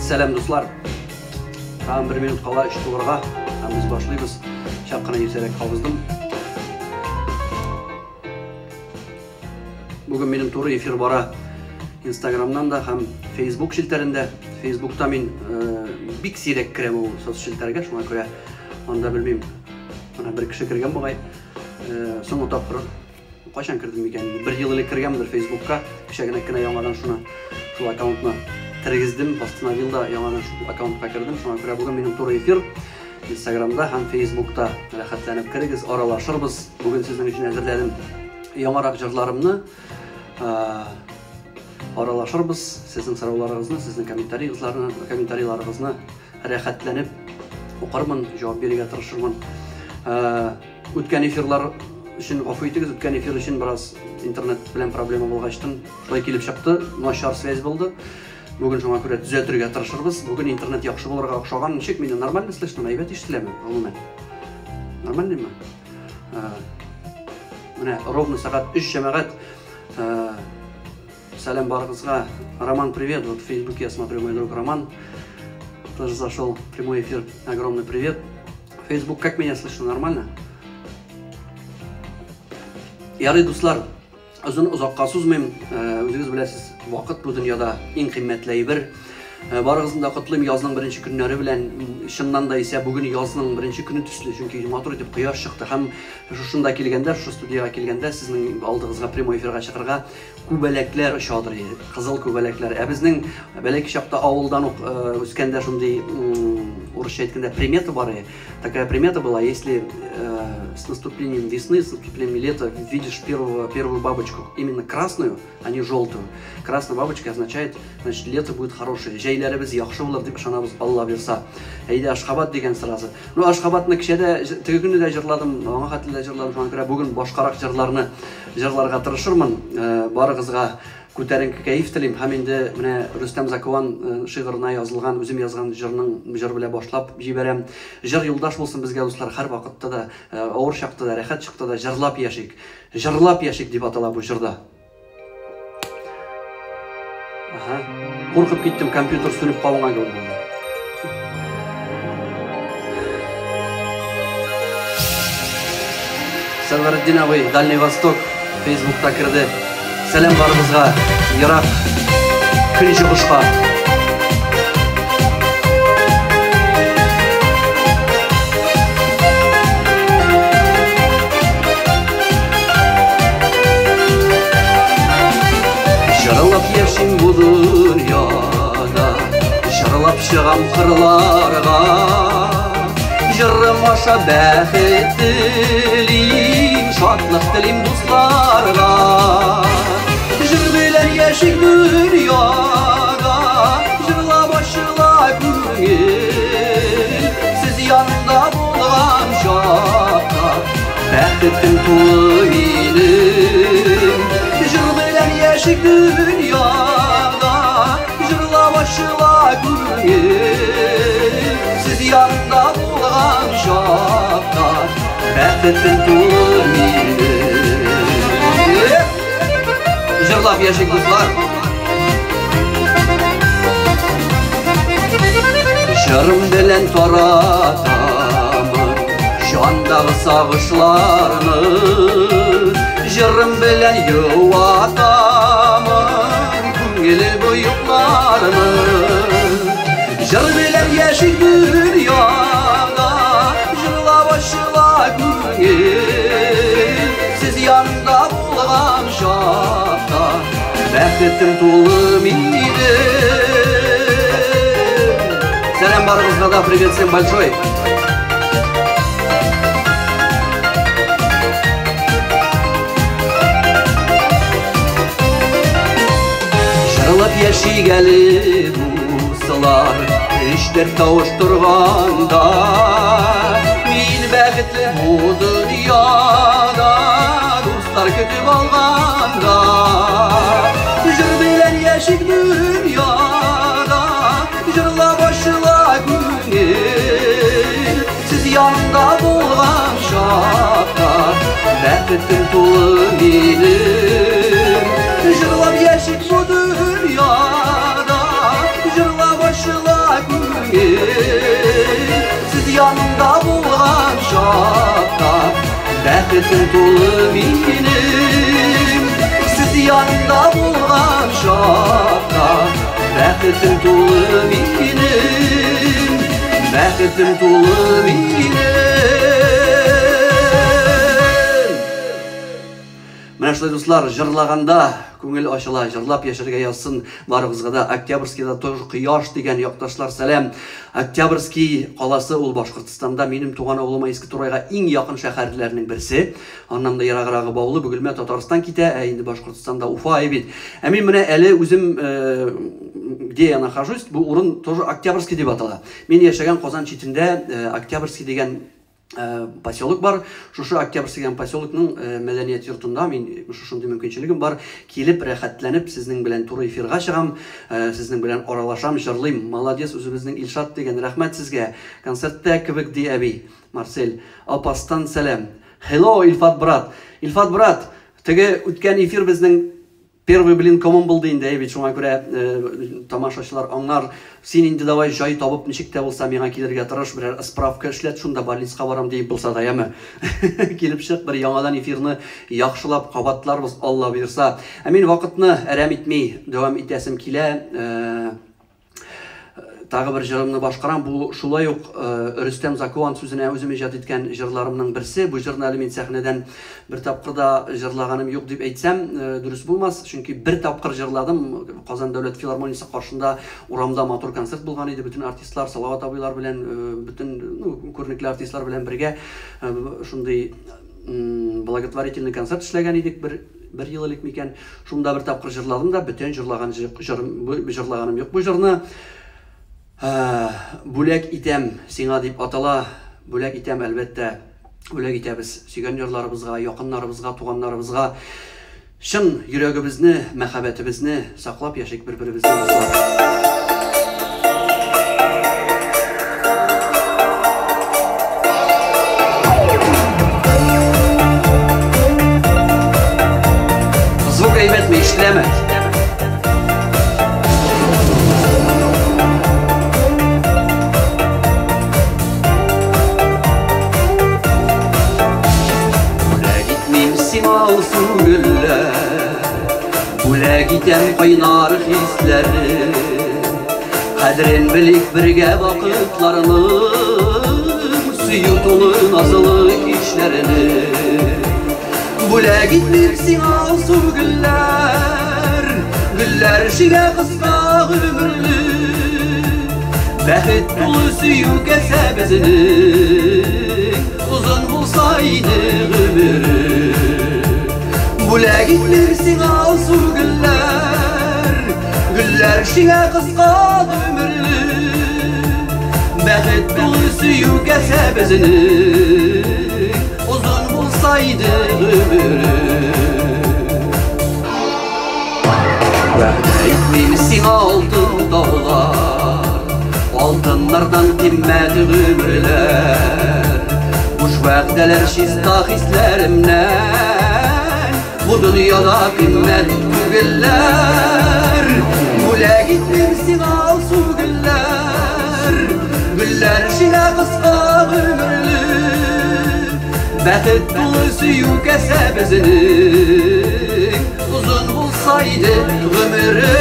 Selam dostlar. Tam 1 minut kala 3 doğruğa. Biz başlayız. Şapkana yeterek kavuzdım. Bugün benim toru efir bara. Instagram'dan da hem Facebook şilterinde. Facebook'ta men big sirek kirem o sosyal şilterge. Şuna göre onda bilmem. Bana bir kişi kirgen bagay. Soňa tapyr. Kaçan kirdim eken? 1 yıl ile kirgemdir Facebook'a. Kişigine yangadan şu account'na kirgizdim. Bastına yılda yangadan şu account'a kirdim. Şuna göre bugün benim toru efir Instagram'da hem Facebook'ta rahatlanıp kirgiz, aralaşırız. Bugün sizin için hazırladım yaڭarak jırlarımны. Aralaşırız. Sizin sorularınızı, sizin kommentariyalaryňyzy rahatlanıp oqarmyn, jogap berige tırışırmyn. Ötken efirler için gafı etiniz. Ötken efir için biraz internet bilen problema bolgaçtan şulay kelip çykdy. Naşar связь boldy. Bugün şoňa görä düzeltirge tırışırız. Bugün internet ýaxşy bolarga okşagan nişek meni normal slышно, aýbat işlemen. Umumen. Normal mi? Mine ровно saat 3 jemaat. Салям барыгызга. Роман, привет. Вот в Фейсбуке я смотрю, мой друг Роман тоже зашел в прямой эфир. Огромный привет. Фейсбук, как меня слышно? Нормально? Ярый достар, uzun uzakka suzmayım. Özünüz bilesiz, vakit bu dünyada en kıymetli bir. Barıgızın da kutlayım yazının birinci günleri bilen. Şundan da ise bugün yazının birinci günü tüslü. Çünkü matur edip kıyaş çıktı. Hem şunda kelgende, şu studiyaya kelgende sizin aldığınızga primo efirga çıkırga kubelekler ışadır. Kızıl kubelekler. Bizning belki şapta avuldan öskende şunday Урысча aytkanda примета бар. Такая примета была, если с наступлением весны, с наступлением лета видишь первую бабочку, именно красную, а не желтую. Красная бабочка означает, значит, лето будет хорошее. Жайлары biz yaxşı bolar dep ышанабыз, Алла берса. Әйдә Ашхабад деген сразу. Ну Ашхабадны кичәдә теге günü дә җырладым, аңа хәтле дә җырладым. Шуңа күрә бүген башкарак җырларга тырышырмын. Барыгызга Күтәренке кәйф телим. Һәм инде менә Рөстәм Закуан шигырына язылган, үзем язган җыр белән башлап җибәрәм. Җыр юлдаш булсын безгә дуслар, һәр вакытта да, авыр чакта да, рәхәт чакта да җырлап яшик. Җырлап яшик дип атала бу җырда. Куркып киттем, компьютер сүнеп калган булды. Сәлвәрдиновый, Дальний Восток, Facebook'ta kirdi. Selam barımızga, Irak, Kınçı Kuşka. Jaralap yaşım bu dünyada, jaralap çıgam kırlarga, jırrım aşa bäxet dilim, şadlık dilim dostlarga. Yaşık dünyada, jırla başla güngel, siz yanında bulgan şakta, bäxetim tuğu benim. Jır bilen yaşık dünyada, jırla başla güngel, siz yanında bulgan şakta, bäxetim tuğu benim. Jırlap yaşık dostlar. Jırım bilen taratamın jandagı sagışlarını, jırım bilen yuvatamın köngil buyuklarını. Jır bilen yaşık dünyada, jırla başla köngil, siz yanında bulgan şakta, bäxetim tuğu benim. Selam barımızga da, привет всем большой. Jırlap yaşigeli dostlar, işler kavuşturganda, men bäxetli bu dünyada, dostlar kütüp alganda. Jır bilen yaşık dünyada, jırla başla güngel, siz yanında bulgan şakta, bäxetim tuğu benim. Jırlap yaşık bu dünyada, jırla başla бәхетім толы менің, сіз янымда болған шақта. Бәхетім толы менің, бәхетім толы менің. Менә шулай дуслар, жырлағанда көңіл ашыла, жырлап яшәргә язсын. Барыгызга да Октябрьскийда тоже кояш дигән якташлар сәлам. Октябрьский каласы ул Башкортстанда, минем туган авылыма Иске Турайга иң якын шәһәрләрнең берсе. Аннан да ераграгы Баулы, Бөгелмә Татарстан китә, инде Башкортстанда Уфа бит. Мин менә әле үзем где я нахожусь, бу урын тоже Октябрьский дип атала. Мин яшәгән Казан читендә Октябрьский дигән поселок бар. Шушы Октябрьский дигән поселокның мәдәният йортында мин шушындый мөмкинчелегем бар. Килеп рәхәтләнеп сезнең белән туры эфирга чыгам, сезнең белән аралашам, җырлыйм. Молодец, үзебезнең Илшат дигән, рәхмәт сезгә. Концертта кебек ди әби. Марсель, Алпастан сәлам. Hello Илфат брат. Илфат брат, теге үткән эфир безнең первый блин комон булды инде, бит шуңа күрә тамашачылар аңнар, син инде давай җай табып ничек тә булса миңа килергә тырыш, берәр справка эшләт, шунда больницага барам дип булса да яме. Килеп чык, бер яңадан эфирны яхшылап кабатларбыз, Алла бирса. Мин вакытны әрәм итми дәвам итәсем килә. Тагы бер җырымны башкарам. Бу шулай ук Рөстәм Закуан сүзенә үзем иҗат иткән җырларымның берсе. Бу җырны әле мин сәхнәдән бер тапкыр да җырлаганым юк дип әйтсәм дөрес булмас. Чөнки бер тапкыр җырладым. Казан дәүләт филармониясе каршында урамда матур концерт булган иде. Бүтән артистлар, Салават абыйлар белән, бүтән күренекле артистлар белән бергә шундый благотворительный концерт эшләгән идек. Бер ел элек микән. Шунда бер тапкыр җырладым да, бүтән җырлаганым юк. Бу җырны бүләк итәм сиңа дип атала. Бүләк итәм, әлбәттә. Бүләк итәбез сөйгән ярларыбызга, якыннарыбызга, туганнарыбызга. Шын йөрәгебезне, мәхәббәтебезне саклап яшик бер-беребезне. Звук әйбәтме, эшләме? Бүләк итәм кайнар хисләрне, кадерен белик бергә вакытларның, сөю тулы назлы кичләрне. Бүләк итәм сиңа алсу гөлләр, гөлләр шигә кыска гомерле, бәхет тулы сөю кәсәбезне, узын булса иде гомере. Бүләк итәм сиңа алсу гөлләр, гөлләр шигә кыска гомерле, бәхет тулы сөю кәсәбезне, узын булса иде гомере. Вәгъдә итмим сиңа алтын таулар, алтыннардан кыйммәт гомерләр, буш вәгъдәләр чиста хисләремнән, bu dünyada kıymet güller. Бүләк итәм сиңа алсу гөлләр, гөлләр шигә кыска гомерле, бәхет тулы сөю кәсәбезне, узын булса иде гомере.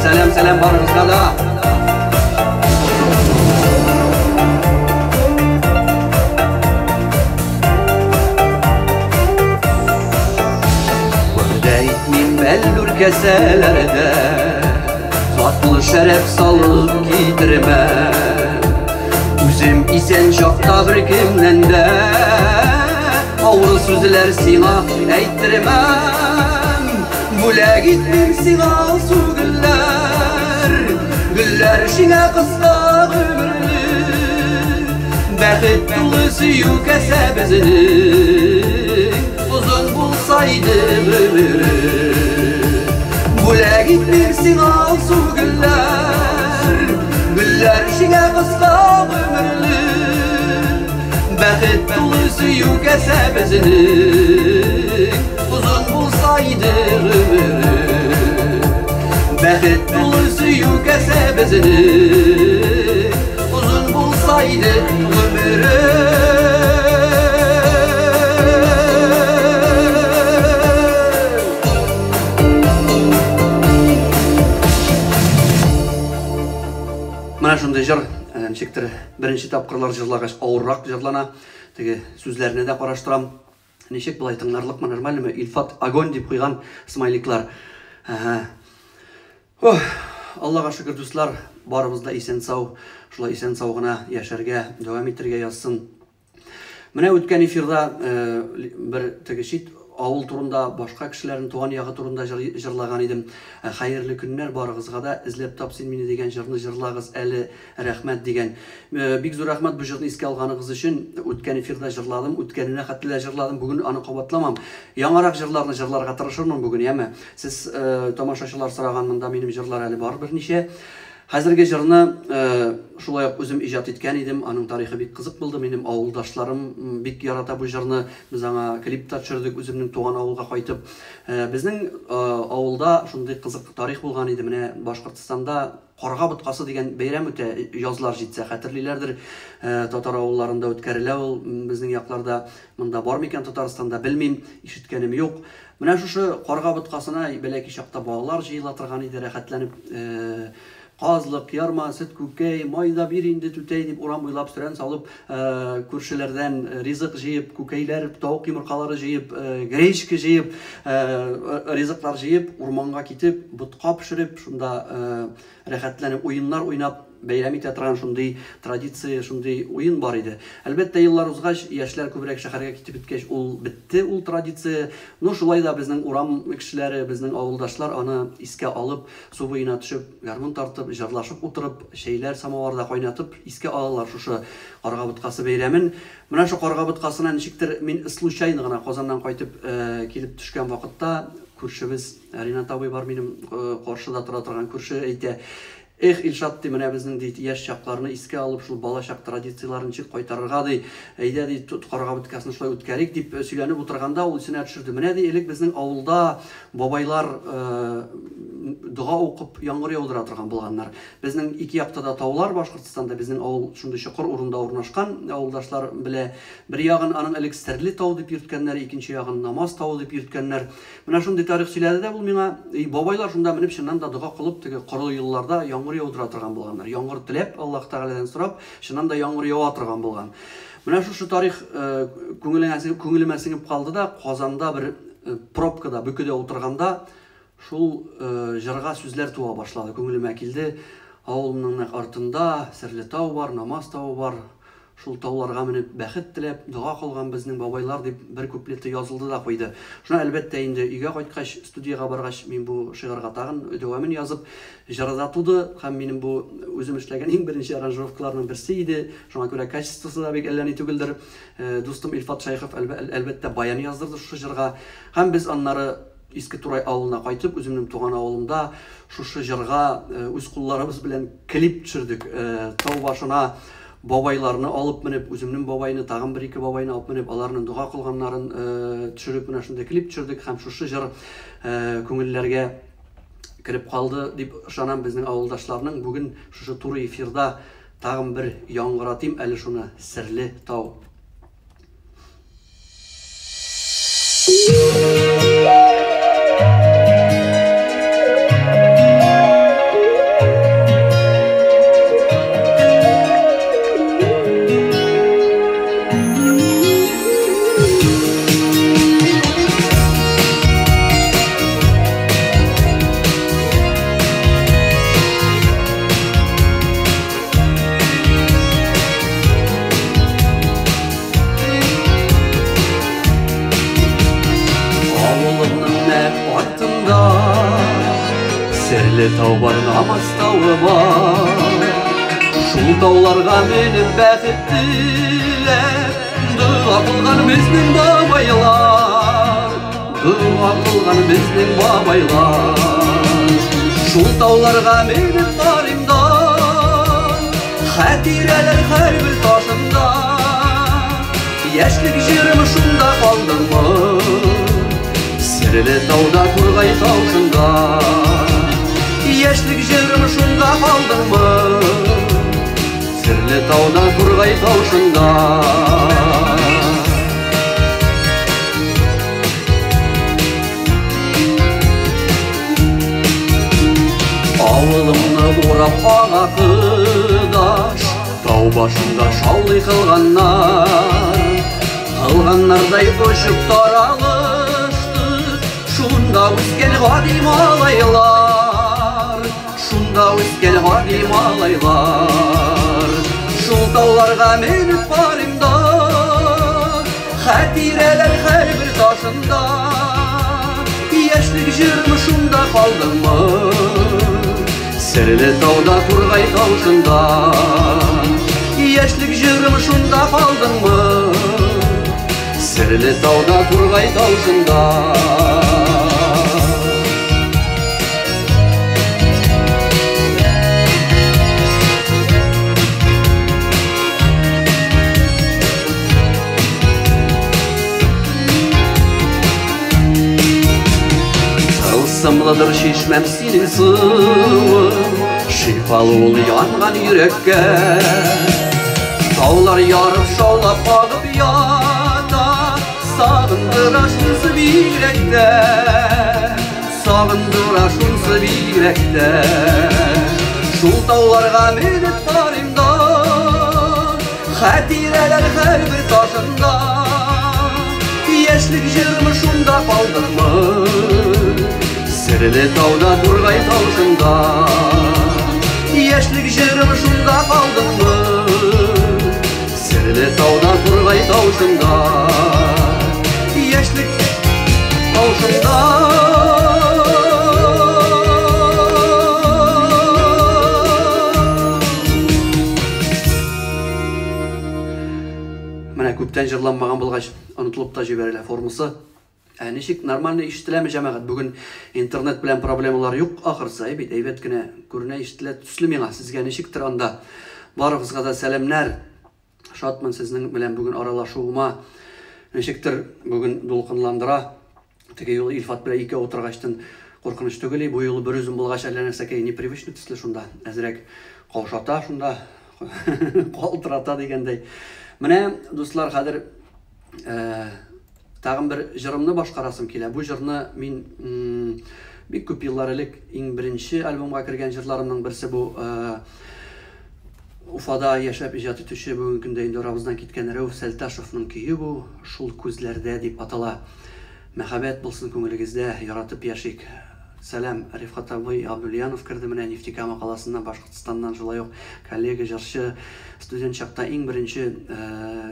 Сәлам, сәлам барыгызга да. Bellur keselerde tatlı şeref salıp gidirmem, üzüm isen şakta bir kimden de ağır sözler sina eytirmem. Бүләк итәм сиңа алсу гөлләр, гөлләр шигә кыска гомерле, бәхет тулы сөю кәсәбезне, узын булса иде гомере. Бүләк итәм сиңа алсу гөлләр, гөлләр шигә кыска гомерле, бәхет тулы сөю кәсәбезне, узын булса иде гомере. Бәхет тулы сөю кәсәбезне, uzaydı ömrüm. Mana şunday jır, nechektir birinchi tapqirlar jırlagach awırrak jırlana, tege сүзләренә дә караштырам. Ничек булай тыңларлык мы, нормальмы? Илфат огонь дип куйган смайликлар. Аллага шөкер дуслар, барыбыз да исән сау, шулай исән сау гына яшәргә, дәвам итәргә язсын. Менә үткән эфирда бер теге шит авыл турында, башка кешеләрнең туган ягы турында җырлаган идем. Хәерле көннәр барыгызга да, эзләп тап син мине дигән җырны җырлагыз әле, рәхмәт дигән. Бик зур рәхмәт бу җырны искә алганыгыз өчен. Үткән эфирда җырладым, үткәненә хәтле җырладым. Бүген аны кабатламам. Яңарак җырларны җырларга тырышырмын бүген, яме. Сез тамашачылар сораган монда минем җырлар әле бар берничә. Хәзерге җырны шулай ук үзем иҗат иткән идем. Аның тарихы бик кызык булды. Минем авылдашларым бик ярата бу җырны. Без аңа клип та төшердек, үземнең туган авылга кайтып. Безнең авылда шундый кызык тарих булган иде. Менә Башкортстанда Карга боткасы дигән бәйрәм үтә, язлар җитсә, хәтерлиләрдер. Татар авылларында үткәрелә ул. Безнең якларда монда бар микән Татарстанда белмим, ишеткәнем юк. Менә шушы Карга боткасына бәләки чакта балалар җыела торган иде, рәхәтләнеп Казлык, ярма, сөт күкәй, майда бир инде түтәй дип урам буйлап сөрән салып, күршеләрдән ризык җыеп, күкәйләр, тавык йомыркалары җыеп, гречка җыеп, ризыклар җыеп, урманга китеп, бутка пешереп, шунда рәхәтләнеп уеннар уйнап бәйрәм итә торган шундый традиция, шундый уен бар иде. Әлбәттә, еллар узгач, яшьләр күбрәк шәһәргә китеп беткәч, ул бетте, ул традиция. Ну, шулай да безнең урам кешеләре, безнең авылдашлар аны искә алып, су буена төшеп, гармун тартып, җырлашып утырып, шәйләр самаварда кайнатып, искә алалар шушы Карга боткасы бәйрәмен. Менә шу Карга боткасына ничектер мин случайно гына Казаннан кайтып килеп төшкән вакытта, күршебез Ринат абый бар, минем каршыда тора торган күрше, әйтә: Эх, Илшат, ди, менә безнең яшь чакларны искә алып, шул балачак традицияларын ничек кайтарырга, ди, әйдә, ди, Карга боткасын шулай үткәрик дип сөйләнеп утырганда, ул исенә төшерде. Менә ди, элек безнең авылда бабайлар дуга укып, яңгыр яудыра торган булганнар. Безнең ике якта да таулар, Башкортстанда безнең авыл шундый чокыр урында урнашкан. Авылдашлар белә, бер ягын аның элек Стәрле тау дип йөрткәннәр, икенче ягын Намаз тау дип йөрткәннәр. Менә шундый тарих сөйләде дә бул миңа. Бабайлар шунда менеп чыннан да дуга кылып, теге коры елларда яңгыр яудыра торган булганнар. Яңгыр теләп, Аллаһ Тәгаләдән сорап, чыннан да яңгыр ява торган булган. Менә шушы тарих күңелемә сеңеп калды да, Казанда бер пробкада, бөкедә утырганда шул җырга сүзләр туа башлады, күңелемә килде. Авылымның артында Серлетау бар, Намаз тау бар. Шул тауларга менеп бәхет теләп, дуга кылган безнең бабайлар дип бер куплеты язылды да куйды. Шуны әлбәттә инде өйгә кайткач, студиягә баргач, мин бу шигырьгә тагын дәвамын язып җырда туды һәм минем бу үзем эшләгән иң беренче аранжировкаларның берсе иде. Шуңа күрә качествосы да бик әлләни түгелдер. Дустым Илфат Шәйхов әлбәттә баян яздырды шушы җырга. Һәм без аннары Иске Турай авылына кайтып, үземнең туган авылымда шушы җырга үз кулларыбыз белән клип төшердек. Тау башына бабайларны алып менеп, үземнең бабайны, тагын бер-ике бабайны алып менеп, аларның дуга кылганнарын төшереп, менә шундый клип төшердек һәм шушы җыр күңелләргә кирип калды дип ышанам. Безнең авылдашларның бүген шушы туры эфирда тагын бер яңгыратыйм әле шуны: Серле тау. Серле тау бар, Намаз тауы бар. Шул тауларга менеп бәхет теләп, дуа кылган безнең бабайлар, дуа кылган безнең бабайлар. Шул тауларга менеп барыйм да, хәтирәләр һәрбер ташында. Яшьлек җырым шунда калдымы, Серле тауда, Тургай таушында. Яшьлек җырым шунда калдымы, Серле тауда тургай таушында. Ауылымны урап аңа кыдаш, тау башында шаулый кылганнардай көшүп таралышты. Шунда үскен гади малайлар, шунда үскен гади малайлар. Шул тауларга менеп барым да, хатирелер һәр бер ташында. Яшьлек җырым шунда калдымы, серле тауда тургай таушында. Яшьлек җырым шунда калдымы, серле тауда тургай таушында. Тылсымлыдыр шишмәм синең суың, шифалы ул янган йөрәккә. Таулар ярып шаулап агып ята, сагындыра шунсы бигрәктә, сагындыра шунсы бигрәктә. Шул тауларга менеп барым да, хатирәләр һәр бер ташында. Яшьлек җырым шунда калдымы, серле тауда тургай таушында. Яшьлек җырым шунда калдымы, серле тауда тургай таушында. Яшьлек таушында. Менә күптән җырланмаган булгач, онытылып та җибәрелә формасы. Ничек нормально ишетеләме җәмәгать? Бүген интернет белән проблемалар юк, ахырсы бит әйбәт кенә күренә, ишетелә төсле миңа. Сезгә ничектер анда? Барыгызга да сәламнәр. Шатмын сезнең белән бүген аралашуыма. Ничектер бүген дулкынландыра. Теге юлы Илфат белән ике утыргачтан куркыныч түгел, бу юлы бер үзем булгач әллә нәрсәгә непривычный төсле шунда. Әзрәк каушата шунда, калтырата дигәндәй. Менә дуслар, хәзер тагын бер җырымны башкарасым килә. Бу җырны мин бик күп еллар элек иң беренче альбомга кергән җырларымның берсе бу. Уфада яшәп иҗат итүче бүген көндә инде арабыздан киткән Рәүф Сәлташевның көе бу, шул күзләрдә дип атала. Мәхәббәт булсын күңелегездә, яратып яшик. Сәлам, Рифкат абый Абдулянов керде менә Нефтекама каласыннан, Башкортстаннан, шулай ук коллега җырчы. Студент чакта иң беренче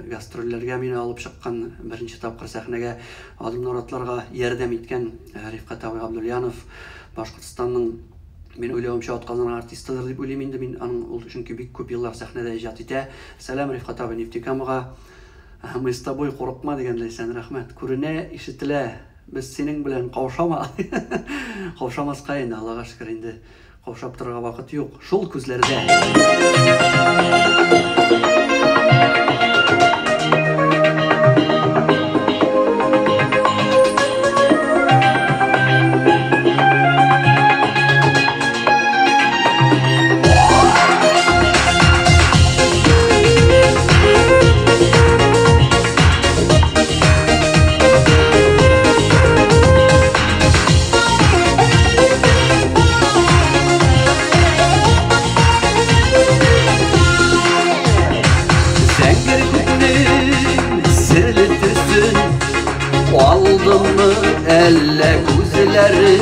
гастрольләргә мине алып чыккан, беренче тапкыр сәхнәгә адымнар атларга ярдәм иткән Рифкат абый Абдулянов, Башкортстанның, мен уйлавымча, атказан артистыдыр дип уйлыйм инде мин. Аның ул чөнки бик күп еллар сәхнәдә иҗат итә. Сәлам, Рифкат абый, Нефтекамага. Мы с тобой курыкма дигәндәй, сән рәхмәт. Күренә, ишетелә. Без синең белән каушама. Каушамаска инде, Аллага шөкер, инде каушап торырга вакыт юк. Шул күзләрдә. Aldımı elle күзләре,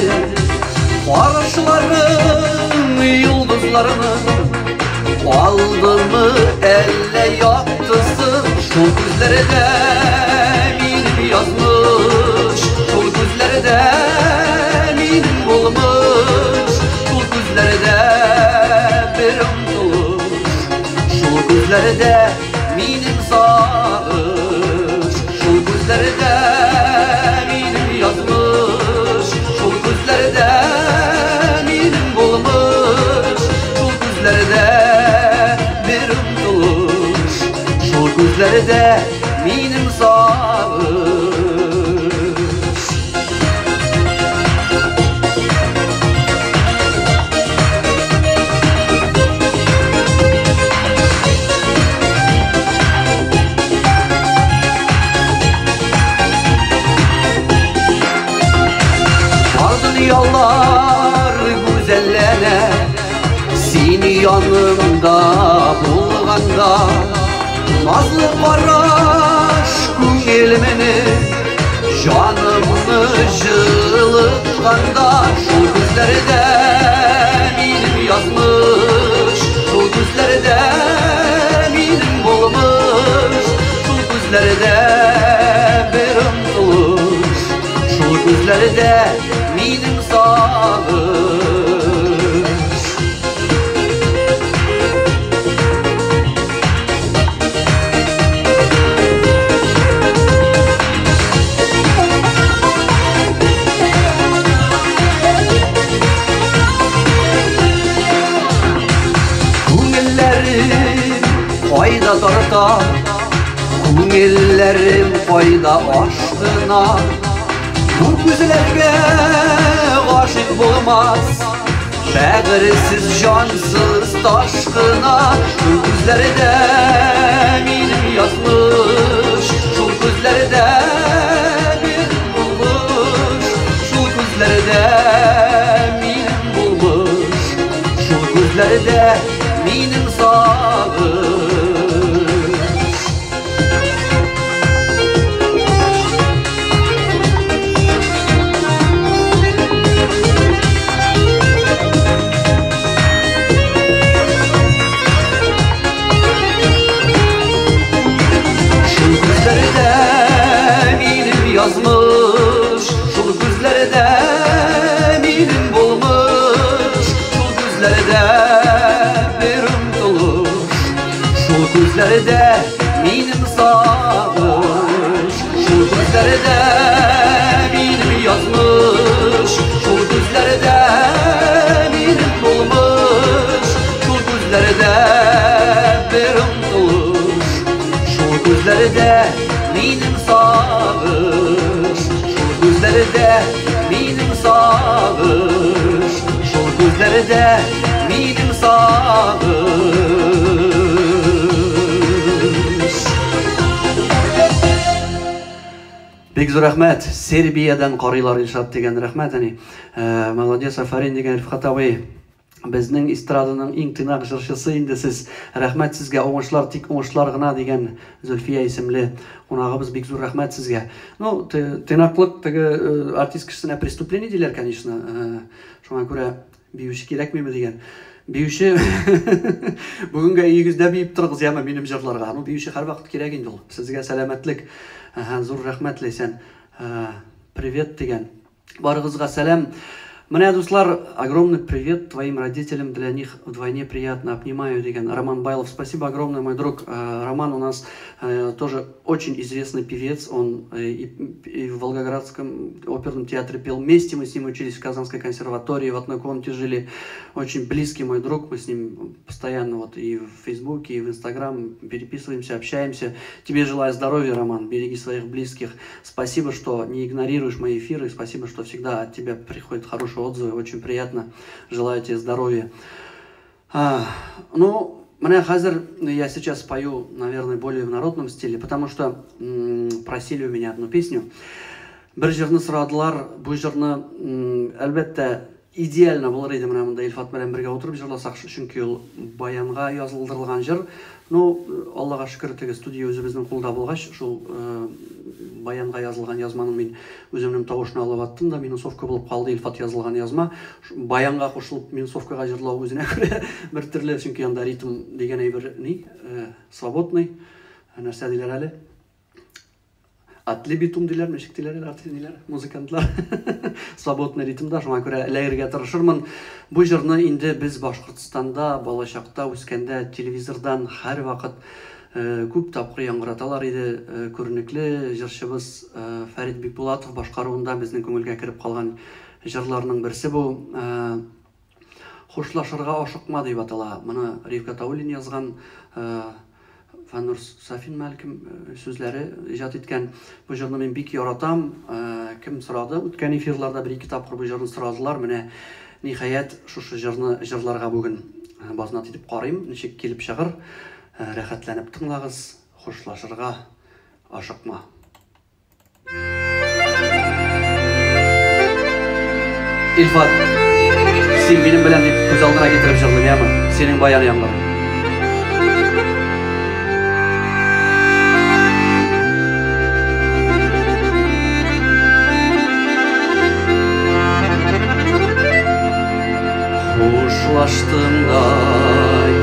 карашларың йолдызларını. Aldımı elle яктысы, шул күзләрдә минем язмыш. Шул күзләрдә минем булмыш. Шул күзләрдә бер омтылыш. Шул күзләрдә минем сагыш. Шул күзләрдә yazmış, şol gözlerde minim bulmuş, şol gözlerde bir umtuluş, şol gözlerde minim sağış. Сен янымда болғанда, назлы қараш көңілменен жанымны жылытқанда, шул күзләрдә минем язмыш, шул күзләрдә минем булмыш, шул күзләрдә бер омтылыш, шул күзләрдә минем сагыш. Кайда тарта, күңелләрем кайда ашкына, бу күзләргә гашык булмас, бәгырсез җансыз ташкына. Шул күзләрдә минем язмыш, шул күзләрдә бер булмыш, шул күзләрдә минем булмыш, шул күзләрдә минем сагыш. Yazmış, şul gözlerde minim bulmuş, şul gözlerde bir umtuluş, şul gözlerde minim sağış, şul gözlerde minim yazmış, şul gözlerde minim bulmuş, şul gözlerde bir umtuluş, şul gözlerde minim sağış, şul gözlerde minim sağış, şul gözlerde minim sağış. Bek zor rahmet. Serbiyadan qarıylar Ilşat degen rahmet. Молодец, Афарин деген Рифкат абый. Безнең эстраданың иң тыйнак җырчысы инде сез. Рәхмәт сезгә, уңышлар, тик уңышлар гына дигән Зөлфия исемле кунагыбыз, бик зур рәхмәт сезгә. Ну, тыйнаклык теге артист кешесенә преступление диләр, конечно. Шуңа күрә биюче кирәкмиме дигән. Биюче бүгенгә игездә биеп торыгыз яма минем җырларга. Ну, биюче һәрвакыт кирәк инде ул. Сезгә сәламәтлек. Зур рәхмәт ләйсән. Привет дигән. Барыгызга сәлам. Мне, дуслар, огромный привет твоим родителям, для них вдвойне приятно, обнимаю, деген. Роман Байлов, спасибо огромное, мой друг. Роман у нас тоже очень известный певец, он и в Волгоградском оперном театре пел вместе, мы с ним учились в Казанской консерватории, в одной комнате жили, очень близкий мой друг, мы с ним постоянно вот и в Фейсбуке, и в Инстаграм переписываемся, общаемся. Тебе желаю здоровья, Роман, береги своих близких, спасибо, что не игнорируешь мои эфиры, спасибо, что всегда от тебя приходит хороший отзывы, очень приятно, желаю тебе здоровья. Ну, мне хазер, я сейчас пою, наверное, более в народном стиле, потому что просили у меня одну песню. Бір жырны сұрадылар, бұл жырны, әлбәттә, идеально болар еді мына мында Илфат белән бергә отырып жырласақ, чөнки ул баянга язылдырылган жыр. Ну, Аллага шөкер, теге студия үзебезнең кулда булгач, шул баянга язылган язманы мин үземнең тавышына алып аттым да, минусовка булып калды Илфат язылган язма. Баянга кушылып минусовкага жырлау үзенә күрә бер төрле, чөнки анда ритм дигән әйбер ни, свободный, нәрсә диләр әле? Атлы битум диләр, ничек диләр, артистлар, музыкантлар. Свободный ритмда, шуңа күрә эләгергә тырышырмын. Бу җырны инде без Башкортстанда, балачакта үскәндә телевизордан һәр вакыт күп тапкыр яңгыраталар иде. Күренекле җырчыбыз Фәрит Бикбулатов башкаруында безнең күңелгә кереп калган җырларның берсе бу. Хушлашырга ашыкма дип атала. Моны Ривка Таулин язган, Фаннур Сафин мәлкем сүзләре иҗат иткән. Бу җырны мин бик яратам. Кем сорады? Үткән эфирларда бер-ике тапкыр бу җырны сорадылар. Менә ниһаять шушы җырны җырларга бүген базнат итеп карыйм. Ничек килеп чыгыр? Рәхәтләнеп тыңлагыз. Хушлашырга ашыкма. Илфат, син минем белән дип күз алдына китереп җырлыйм, яме? senin bayan yanları. Hoşlaştığımda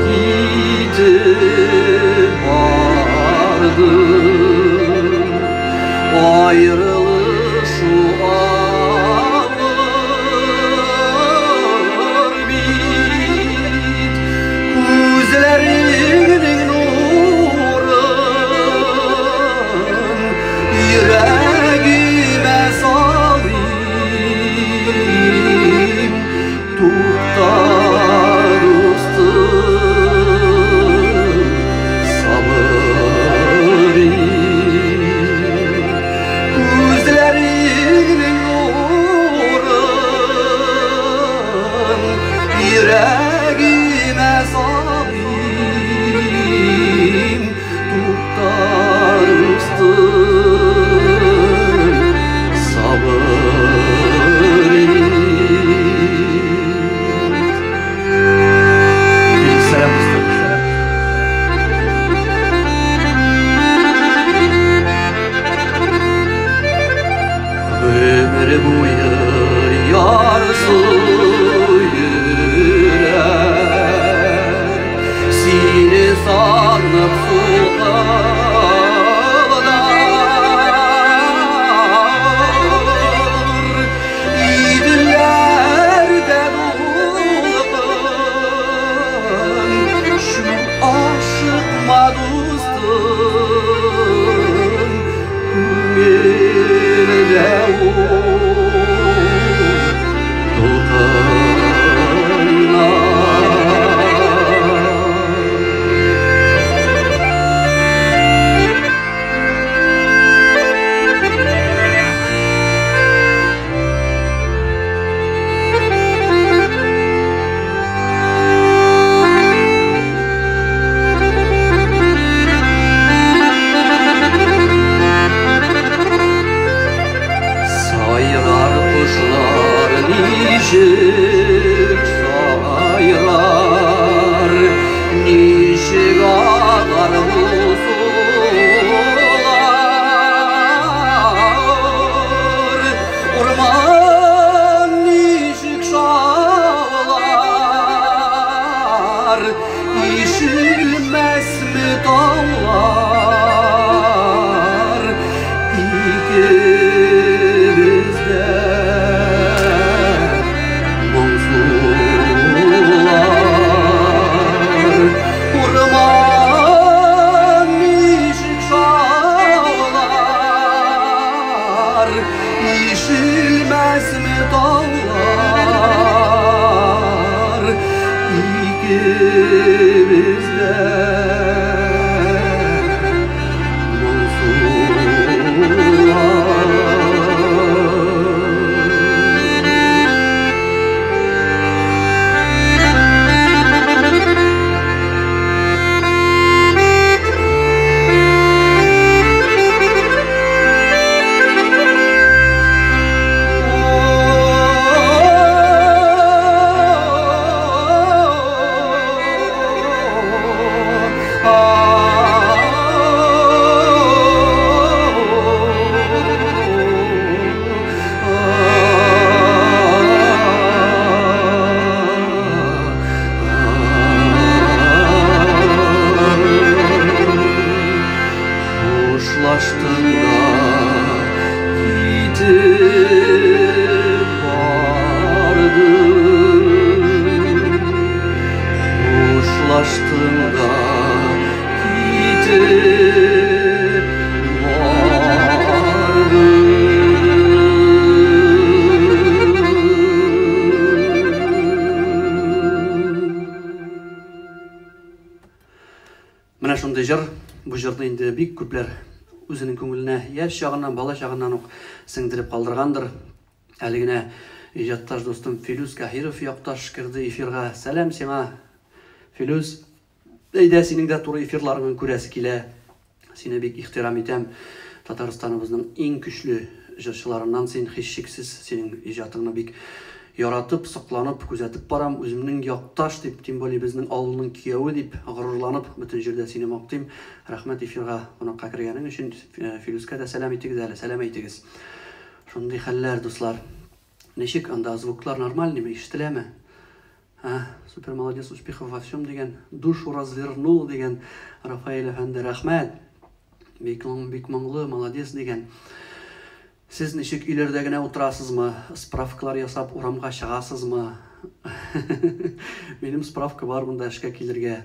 gidip vardım, ayrılışı ağır bit, gözlerinin nurun yüreğime salayım, tutar ustum sabırım. Gözlerinin nurun yüreğime salayım, tutar ustum sabırım. Selam dostum. Ömür boyu yarsın yürek, seni sanıp sulğalar, idillerde dolgun şu aşıkma dostum, gönülde sayrar kuşlar nişik sayrar, nişik ağlar bu sular, orman nişik şağlar, işilmez mi dağlar, İkimizde mevzular, orman nişik şağlar, işilmez mi dağlar, İkimizde hoşlaştığımda gidip vardım, hoşlaştığımda gidip vardım. Mana şunday jır, bu jırды endi bik köpler өзінің көңіліне яш шағынан, бала шағынан оқ сіңдіріп қалдырғандыр. Әлігіне ижатташ достым Филюс Кахиров яқташ кірді эфирға. Сәлем сеңа, Филюс. Әйдә сенің дә туры эфирларыңын көрәсі келе. Сені бек ихтирам етем. Татарстаныбыздың ең күшлі жыршыларынан сен хешшіксіз сенің ижатыңны бек яратып, сокланып, күзәтеп барам, үземнең якташ дип, тем более безнең авылның кияүе дип горурланып, бөтен җирдә сине мактыйм. Рәхмәт эфирга кунакка кергәнең өчен. Филүскә дә сәлам итегез әле, сәлам әйтегез. Шундый хәлләр, дуслар. Ничек анда звуклар нормальныймы, ишетеләме? Супер молодец, успехов во всем дигән, душу развернул дигән Рафаэль әфәнде, рәхмәт. Бик моңлы, молодец дигән. Сез ничек өйләрдә генә утырасызмы? Справкалар ясап урамга чыгасызмы? Минем справка бар монда эшкә килергә.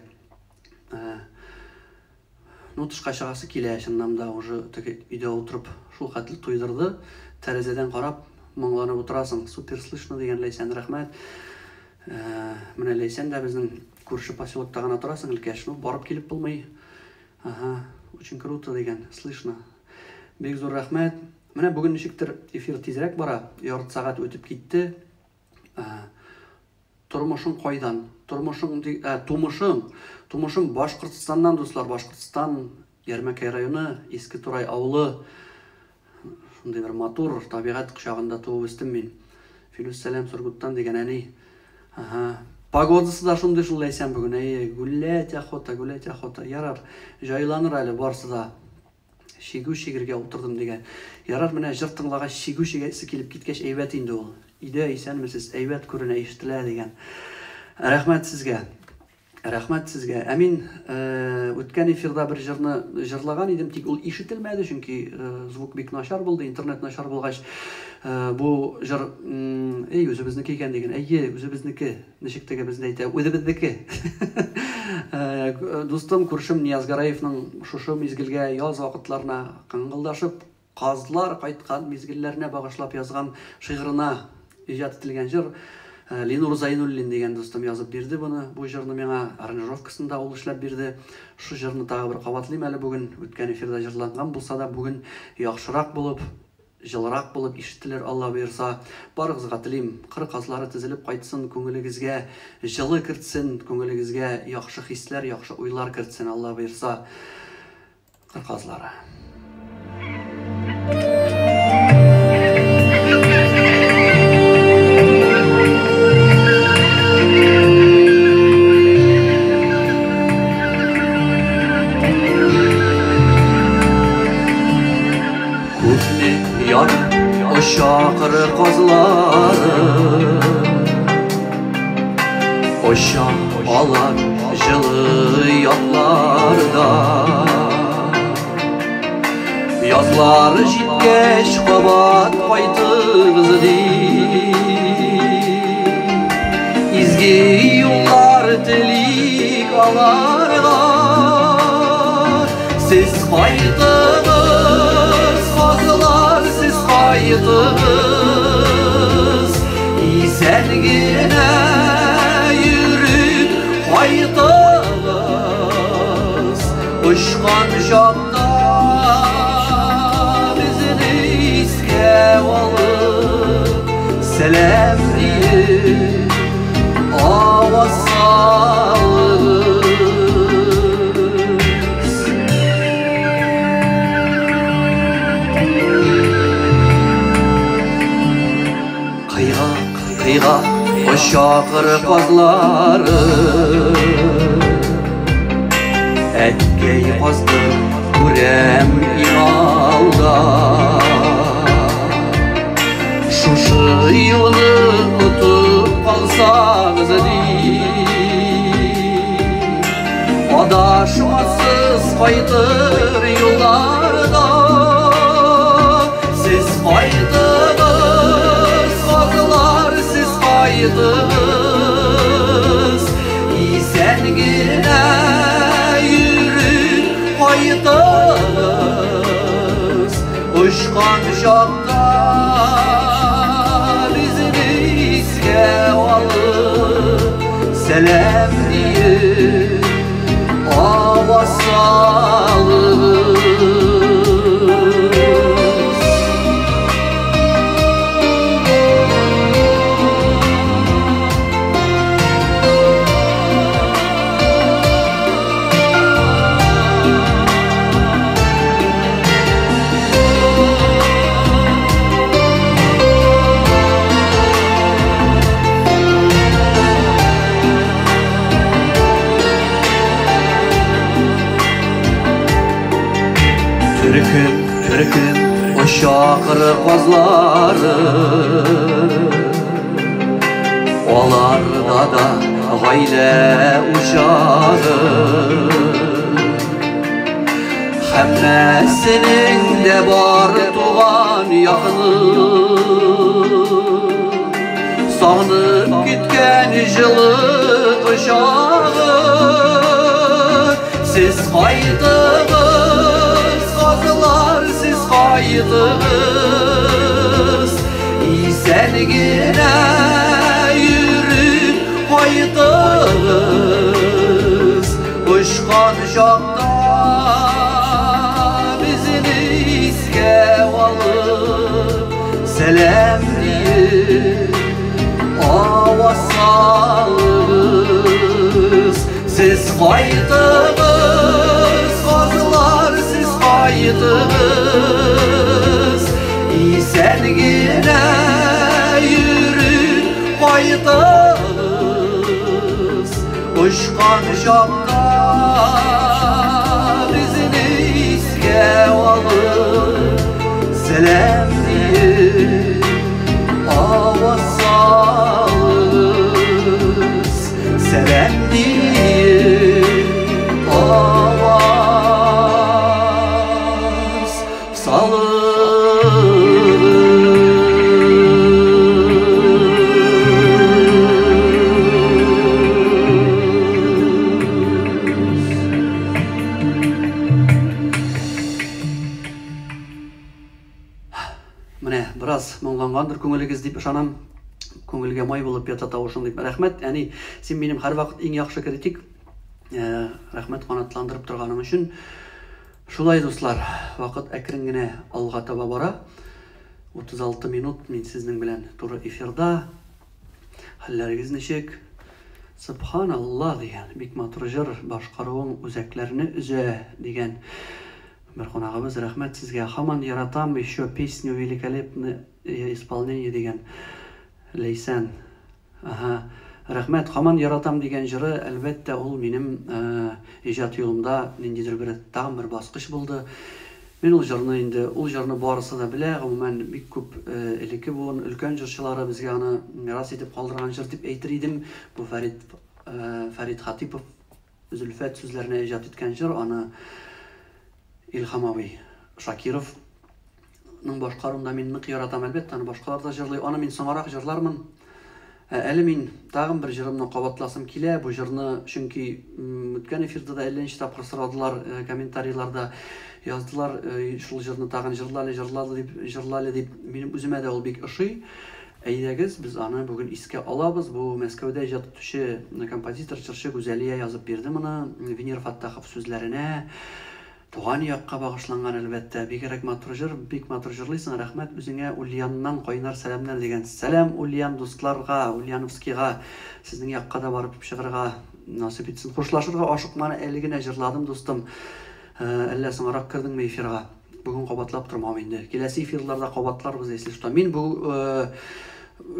Тышка чыгасы килә, чыннан да уже өйдә утырып шул хәтле туйдырды. Тәрәзәдән карап моңланып утырасың. Супер слышно дигән Ләйсән, рәхмәт. Менә Ләйсән дә безнең күрше поселокта гына торасың, Илкәш, барып килеп булмый. Очень круто дигән, слышно. Бик зур рәхмәт. Менә бүген ничектер эфир тизрәк бара, ярты сәгать үтеп китте. Тормышың кайдан? Тумышың Башкортстаннан, дуслар, Башкортстан, Ярмәкәй районы, Иске Турай авылы. Шундый бер матур табигать кочагында туып үстем мин. Филүс сәлам Сургуттан дигән әни. Погодасы да шундый шул Ләйсән бүген. Гулять охота. Ярар, җайланыр әле барсы да. Шигү шигергә утырдым дигән. Ярар, менә җыр тыңлагач шигү шигәсе килеп киткәч әйбәт инде ул. Идә исәнмесез, әйбәт күренә, ишетелә дигән. Рәхмәт сезгә. Мин үткән эфирда бер җырны җырлаган идем, тик ул ишетелмәде, чөнки звук бик начар булды, интернет начар булгач, бу җыр үзебезнеке икән дигән. Үзебезнеке. Ничек тәгә бездә әйтә, үзебезнеке. Дустым, күршем Ниязгараевның шушы мизгелгә яз вакытларына кыңгылдашып, казлар кайткан мизгелләренә багышлап язган шигырына иҗат ителгән җыр. Ленур Зайнуллин дигән дустым язып бирде буны. Бу җырны миңа аранжировкасында ул эшләп бирде. Шу җырны тагы бер кабатлыйм әле бүген. Үткән эфирда җырланган булса да, бүген яхшырак булып, җылырак булып ишетелер, Алла буйрса. Барыгызга телим, кыр казлары тезелеп кайтсын, күңелегезгә җылы кертсен, күңелегезгә яхшы хисләр, яхшы уйлар кертсен, Алла буйрса. Кыр казлары. Şakır kozları Oşa alar jılı yatlarda Yazlar jitkeş kabat kaytığız deyip İzgi yollar telik alarda Siz kaytığız kozlar siz kaytığız İzergine yürüp kaytığız Uçkan şanda bizni iske alıp Selam deyip avaz salırız Kıyga o şakır kozları Etkey kozdu kurem imalda Şuşı yılını unutup kalsağız deyip Adaşmasız kaydır yollarda Siz kaydınız kozlar siz kaydınız İzergine yürüp kaydınız Uçkan şamda bizni iske alıp Selam deyip avaz salırız Türküm o şakırı kozları olarda da gayle uşağı hemmesinin de var tuğan yakını sağınıp gitken жылы uşağı siz kaydınız kazılar siz kaydınız İsenigine yürüp kaydınız uçkan şakta bizini iske alıp selam diye avaz salınız siz kaydınız kazılar siz kaydınız İsenigine yürüp kaydınız uçkan şapta bizini iske alıp selam diye avaz salınız selam diye avaz salınız. Mine biraz moңғанғандыр көңіліңіз деп ышанам. Көңілге май болып ята тауышың деп рахмет. Яғни сен менің һәр вакыт иң яхшы критик. Рахмет канатландырып торганың өчен. Шулай дуслар, вакыт әкрен генә алга таба бара. 36 минут мин сезнең белән туры эфирда. Хәлләрегез ничек? Субханаллах дигән бик матур җыр башкаруың үзәкләрне үзә дигән bir konağımız rahmet sizge hamon yaratам еще песню великолепное исполнение деген Leysan. Rahmet hamon yaratам деген жыры әлбәттә ул минем иҗат юлымда ниндидер бер тагын бер баскыч булды. Мен ул җырны инде ул җырны барысы да белә, гомумән бик күп элекке буын өлкән җырчылары безгә аны мирас итеп калдырган җыр дип әйтер идем. Бу Фәрит Хатипов Зөлфәт сүзләренә иҗат иткән җыр, аны Илхамави Шакировның башкаруында мин нык яратам, әлбәттә, аны башкалар да җырлый. Аны мин соңарак җырлармын. Әле мин тагын бер җырымны кабатласым килә. Бу җырны чөнки үткән эфирдә да әлләнче тапкыр сорадылар, комментарийларда яздылар, шул җырны тагын җырлалы дип минем үземә дә ул бик ошый. Әйдәгез, без аны бүген искә алабыз. Бу Мәскәүдә иҗат итүче композитор, җырчы Гүзәлия язып бирде моны Венер Фаттахов сүзләренә. Туган якка багышланган, әлбәттә, бигрәк матур җыр, бик матур җырлыйсың. Рәхмәт үзеңә, Ульяннан кайнар сәламнар дигән. Сәлам Ульян дусларга, Ульяновскийга, сезнең якка да барып чыгырга насип итсен. Хушлашырга ашыкманы, әле генә җырладым, дустым. Әллә соңрак кирдеңме эфирга? Бүген кабатлап тормам инде. Киләсе эфирларда кабатларбыз, если что. Мин бу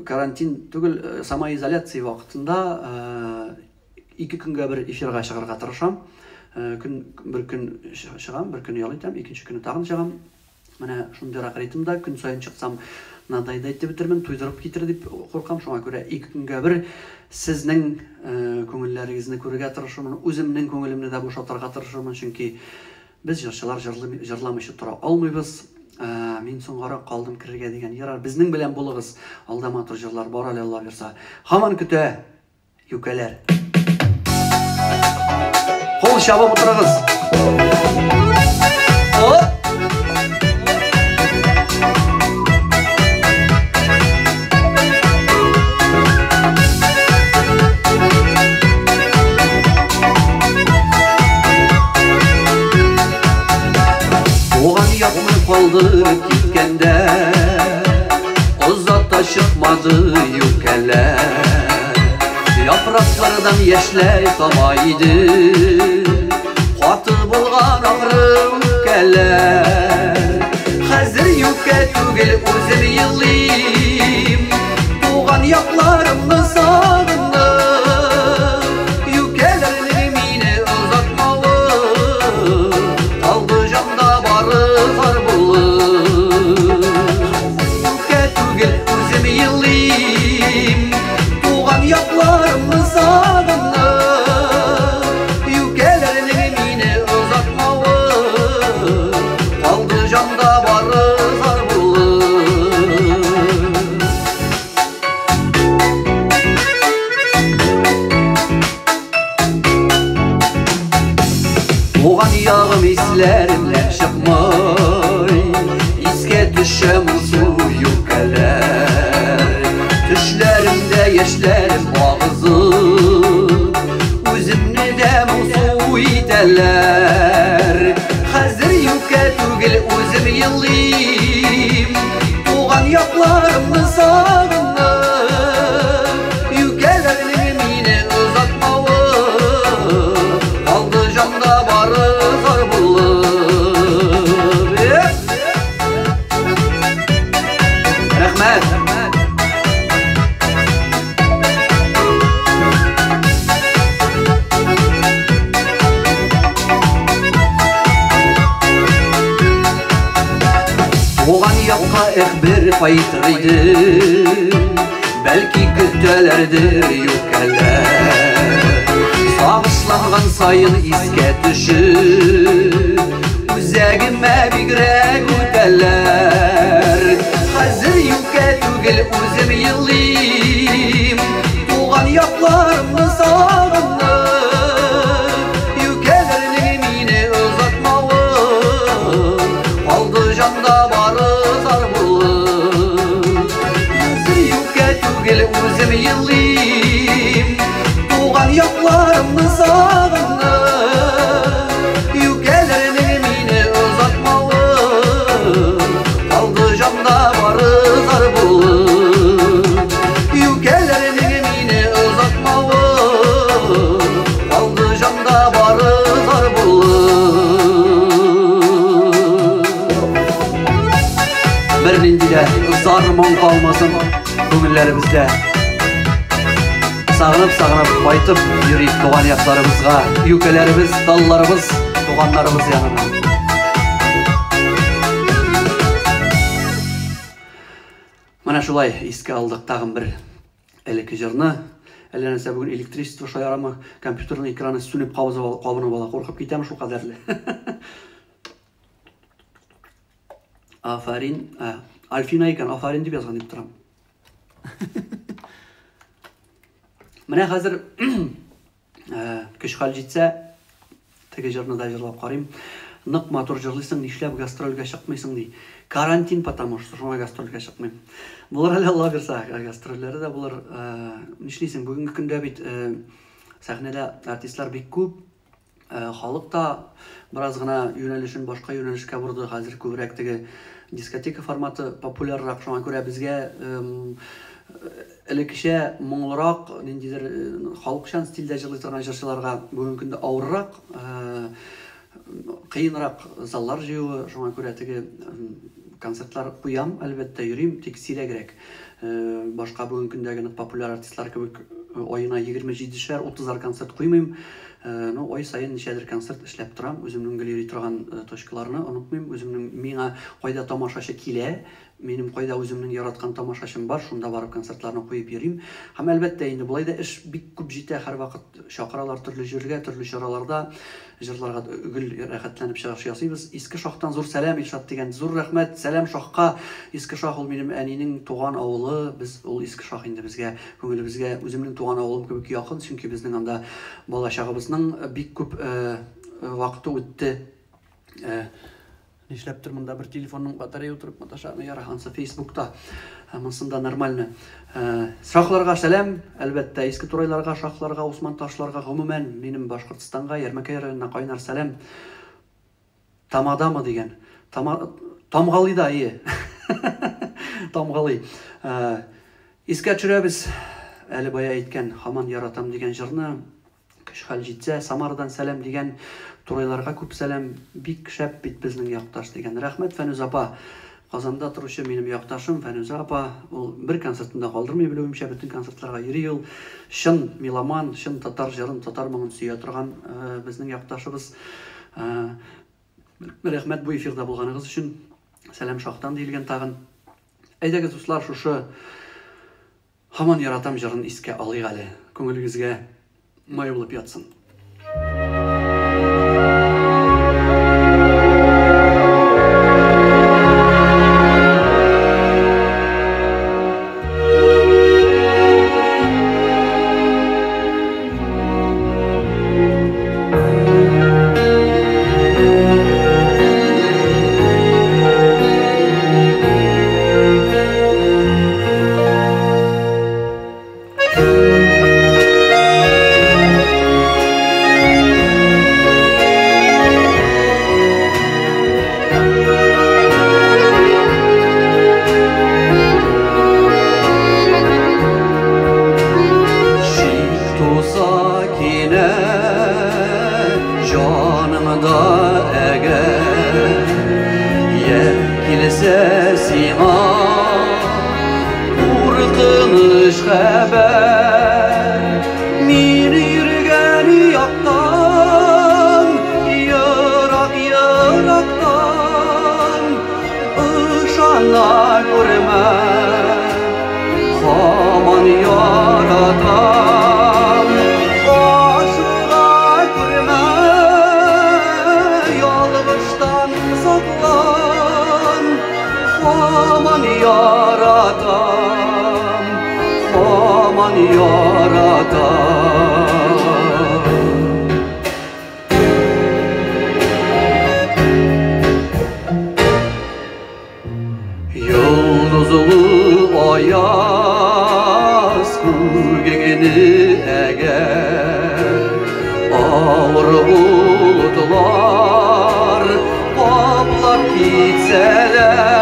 карантин түгел, самоизоляция вакытында 2 көнгә бер эфирга чыгарга тырышам. Bir gün çıkam, bir gün yalaytam, ikinci günü tağın çıkam. Менә шундыйрак ритмда күн сайын чыксам, надайда әйтеп битермен, туйдырып китер дип куркам. Шуңа күрә 2 көнгә бер сезнең күңелләрегезне күрергә тырышырмын, үземнең күңелемне дә бушатырга тырышырмын, чөнки без җырчылар җырламыйча тора алмыйбыз. Мин соңгарак калдым кирергә дигән ярар. Безнең белән булыгыз. Алда матур җырлар бар әле, Алла бирсә. Һаман көтә юкәләр. Kol şabı oturağız. Oğan yapmay kaldırıp gitkende Ozat da çıkmadı yükeler Yapraklardan yeşler tamaydı Katı bulgan ağrı yükeler Hazır yüke tügül özüm yıllıyım Tuğan yaklarımda sağındım Yükelerimi uzatmalı Kaldı camda barı gözlerimden çıkmay İske düşem suyu keler Düşlerimde yaşlarım ağzı Üzümünü de musu iterler Hazır yuka tügül üzüm yıllıyım Tuğan yaplarımı sağınım Yükelerinin mine uzatmalı Aldı camda barı zar bulur Rahmet Oğan yapka ekber faytırıydı Belki güttelerdir yükeller Sağışlanğan sayın iske düşür Üzegime bigre güteller Hazır yüke tügül üzüm yıllıyım Tuğan yaplarımı sağınım Yükelerinin mine uzatmalı Aldı canda barı zar bulur Hazır yüke tügül üzüm yıllıyım Tuğan yaplarımı sağınım Yükelerinin mine uzatmalı Aldı canda barı zar bulur Yükelerinin mine uzatmalı Aldı canda barı zar bulur Birliğinde zarman kalmasın Köngüllerimizde Sağınıp baytıp yürüyüp doğan yaklarımızga Yükelerimiz, dallarımız, doğanlarımız yanına Mana şulay iske aldık tağın bir eleki jırны Әлләнесе бүгін электричество шаярамы, компьютерның экраны сөнеп кабыны бала коркып китәм шул кадәрле. Афарин, Альфина икән, афарин дип язган дип торам. Менә хәзер көч хәл җитсә, теге җырны да җырлап карыйм. Нык матур җырлыйсың, нишләп гастрольгә чыкмыйсың ди. Карантин, потому что шуңа гастрольгә чыкмыйм. Булар әле Алла бирсә, гастрольләре дә булар. Нишлисең, бүгенге көндә бит сәхнәдә артистлар бик күп. Халык та бераз гына юнәлешен башка юнәлешкә бурды. Хәзер күбрәк теге дискотека форматы популяррак. Шуңа күрә безгә элеккечә моңлырак, ниндидер халыкчан стильдә җырлый торган җырчыларга бүгенге көндә авыррак, кыйынрак заллар җыюы. Шуңа күрә теге концертлар куям, әлбәттә йөрим, тик сирәгрәк. Башка бүгенге көндәге популяр артистлар кебек айына 27-шәр, 30-ар концерт куймыйм. Ай сайын ничәдер концерт эшләп торам, үземнең йөри торган точкаларны онытмыйм, үземнең миңа кайда тамашачы килә, минем кайда үземнең яраткан тамашачым бар, шунда барып концертларны куеп йөрим. Һәм әлбәттә инде булай да эш бик күп җитә, һәрвакыт чакыралар төрле җиргә, төрле чараларда җырларга гел рәхәтләнеп чыгыш ясыйбыз. Иске Шахтан зур сәлам Илшат дигән, зур рәхмәт, сәлам Шахка. Иске Шах ул минем әнинең туган авылы, без ул Иске Шах инде безгә, күңелебезгә үземнең туган авылым кебек якын, чөнки безнең анда балачагыбызның бик күп вакыты үтте. Нишләптер монда бер телефонның батарея утырып маташаны ярагансы Facebook'та. Монсында нормально. Шахларга сәлам, әлбәттә иске турайларга, шахларга, Усман ташларга, гомумән минем Башкортстанга, Ярмәкәй районына кайнар сәлам. Тамадамы дигән. Тамгалы да ие. Тамгалы. Искә төшерәбез. Әле бая әйткән Хаман яратам дигән җырны. Хәл җитсә, Самардан сәлам дигән турайларга күп сәлам, бик шәп бит безнең якташ дигән. Рәхмәт Фәнүз апа. Казанда торучы минем якташым Фәнүз апа. Ул бер концертында калдырмый, белүемчә бөтен концертларга йөри ул. Шын меломан, шын татар җырын, татар моңын сөя торган безнең якташыбыз. Рәхмәт бу эфирда булганыгыз өчен. Сәлам Шахтан диелгән тагын. Әйдәгез дуслар, шушы Хаман яратам җырын искә алыйк әле. Күңелегезгә май булып ятсын. Canımda eğer yekilse sima Korkыныç haber Min yürgen yaktan Yıraktan Işana görme Haman yaratan Aşığa görme Yalgıştan saklan Haman yaratan Haman yaratan Yıldızlı ayaz Kürgeni eğer Ağır bulutlar Paplap gitseler